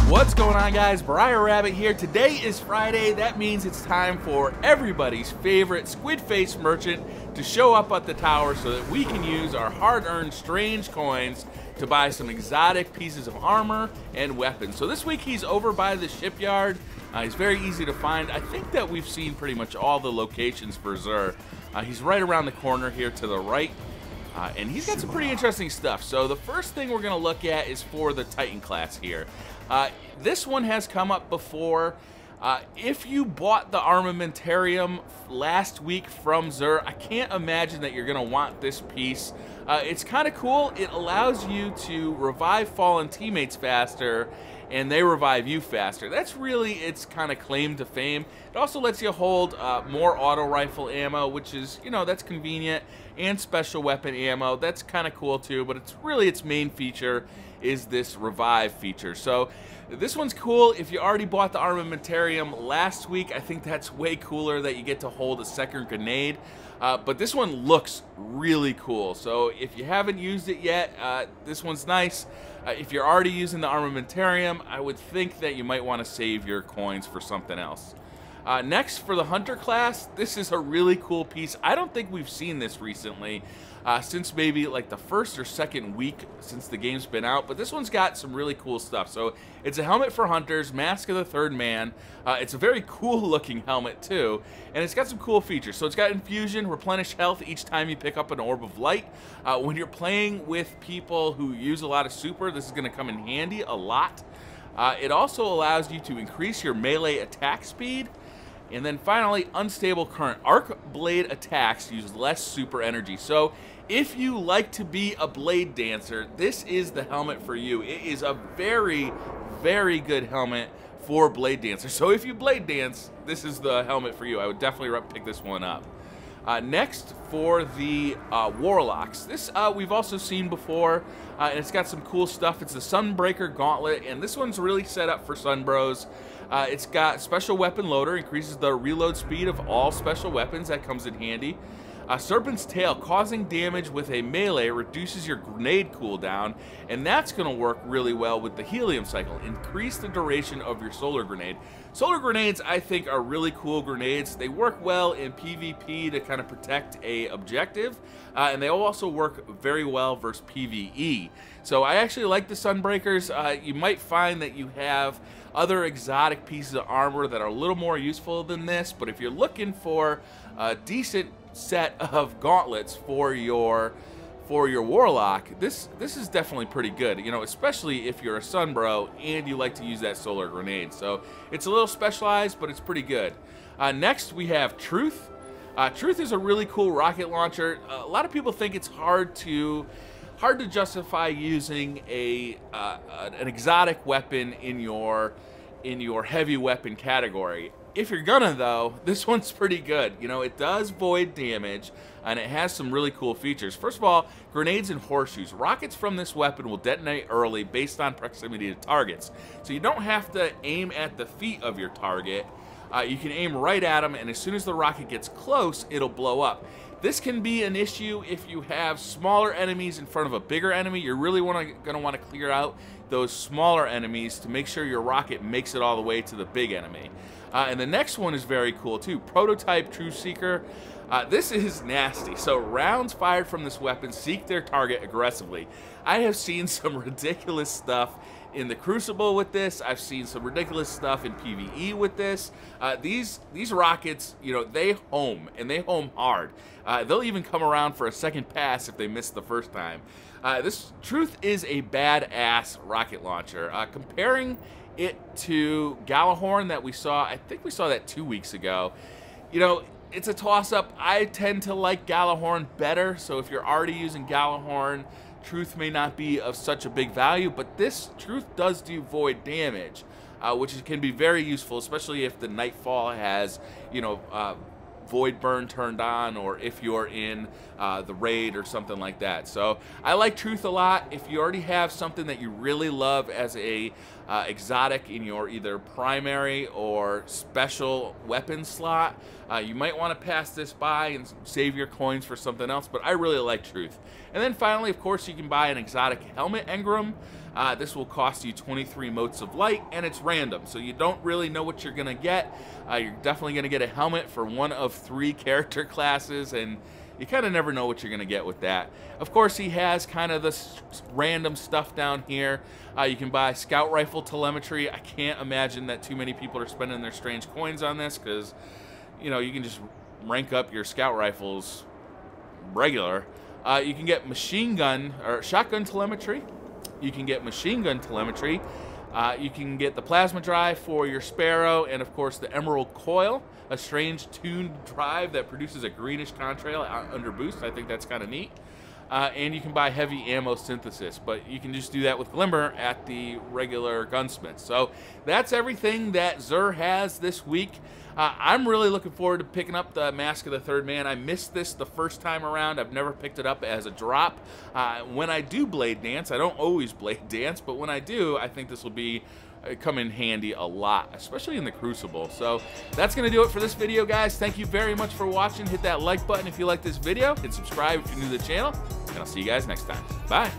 What's going on, guys? BriarRabbit here. Today is Friday. That means it's time for everybody's favorite squid face merchant to show up at the tower so that we can use our hard-earned strange coins to buy some exotic pieces of armor and weapons. So this week he's over by the shipyard. He's very easy to find. I think that we've seen pretty much all the locations for Xur. He's right around the corner here to the right. And he's got some pretty interesting stuff. So the first thing we're going to look at is for the Titan class here. This one has come up before. If you bought the armamentarium last week from Xur, I can't imagine that you're going to want this piece. It's kind of cool. It allows you to revive fallen teammates faster, and they revive you faster. That's really its kind of claim to fame. It also lets you hold more auto rifle ammo, which is, you know, that's convenient, and special weapon ammo. That's kind of cool too, but it's really its main feature is this revive feature. So this one's cool. If you already bought the armamentarium last week, I think that's way cooler that you get to hold a second grenade. But this one looks really cool. So if you haven't used it yet, this one's nice. If you're already using the armamentarium, I would think that you might want to save your coins for something else. Next, for the Hunter class, this is a really cool piece. I don't think we've seen this recently, since maybe like the first or second week since the game's been out, but this one's got some really cool stuff. So it's a helmet for hunters, Mask of the Third Man. It's a very cool looking helmet too, and it's got some cool features. So it's got infusion, replenish health each time you pick up an orb of light. When you're playing with people who use a lot of super, this is going to come in handy a lot. It also allows you to increase your melee attack speed. And then finally, unstable current. Arc blade attacks use less super energy. So if you like to be a blade dancer, this is the helmet for you. It is a very, very good helmet for blade dancers. So if you blade dance, this is the helmet for you. I would definitely pick this one up. Next, for the Warlocks. This we've also seen before, and it's got some cool stuff. It's the Sunbreaker Gauntlet, and this one's really set up for Sunbros. It's got special weapon loader, increases the reload speed of all special weapons. That comes in handy. Serpent's Tail, causing damage with a melee, reduces your grenade cooldown, and that's going to work really well with the helium cycle. Increase the duration of your solar grenade. Solar grenades, I think, are really cool grenades. They work well in PvP to kind of protect a objective, and they also work very well versus PvE. So I actually like the Sunbreakers. You might find that you have other exotic pieces of armor that are a little more useful than this, but if you're looking for a decent set of gauntlets for your Warlock, this is definitely pretty good, you know, especially if you're a Sunbro and you like to use that solar grenade. So it's a little specialized, but it's pretty good. Next, we have Truth. Truth is a really cool rocket launcher. A lot of people think it's hard to justify using an exotic weapon in your heavy weapon category. If you're gonna, though, this one's pretty good. You know, it does void damage, and it has some really cool features. First of all, grenades and horseshoes. Rockets from this weapon will detonate early based on proximity to targets. So you don't have to aim at the feet of your target. You can aim right at them, and as soon as the rocket gets close, it'll blow up. This can be an issue if you have smaller enemies in front of a bigger enemy. You're really going to want to clear out those smaller enemies to make sure your rocket makes it all the way to the big enemy. And the next one is very cool too. Prototype True Seeker. This is nasty. So rounds fired from this weapon seek their target aggressively. I have seen some ridiculous stuff in the Crucible with this. I've seen some ridiculous stuff in PvE with this. These rockets, you know, they home, and they home hard. They'll even come around for a second pass if they miss the first time. This Truth is a badass rocket launcher. Comparing it to Galahorn that we saw, I think we saw that 2 weeks ago. You know, it's a toss-up. I tend to like Galahorn better, so if you're already using Galahorn, Truth may not be of such a big value, but this Truth does do void damage, which can be very useful, especially if the Nightfall has, you know, Void Burn turned on, or if you're in the raid or something like that. So I like Truth a lot. If you already have something that you really love as a exotic in your either primary or special weapon slot, you might want to pass this by and save your coins for something else, but I really like Truth. And then finally, of course, you can buy an exotic helmet engram. This will cost you 23 motes of light, and it's random, so you don't really know what you're going to get. You're definitely going to get a helmet for one of 3 character classes, and you kind of never know what you're going to get with that. Of course, he has kind of this random stuff down here. You can buy scout rifle telemetry. I can't imagine that too many people are spending their strange coins on this, because, you know, you can just rank up your scout rifles regular. You can get machine gun or shotgun telemetry. You can get machine gun telemetry. You can get the plasma drive for your Sparrow, and of course the Emerald Coil, a strange tuned drive that produces a greenish contrail under boost. I think that's kind of neat. And you can buy heavy ammo synthesis, but you can just do that with Glimmer at the regular gunsmith. So that's everything that Xur has this week. I'm really looking forward to picking up the Mask of the Third Man. I missed this the first time around. I've never picked it up as a drop. When I do blade dance, I don't always blade dance, but when I do, I think this will be come in handy a lot, especially in the Crucible. So that's going to do it for this video, guys. Thank you very much for watching. Hit that like button if you like this video, and subscribe if you're new to the channel, and I'll see you guys next time. Bye.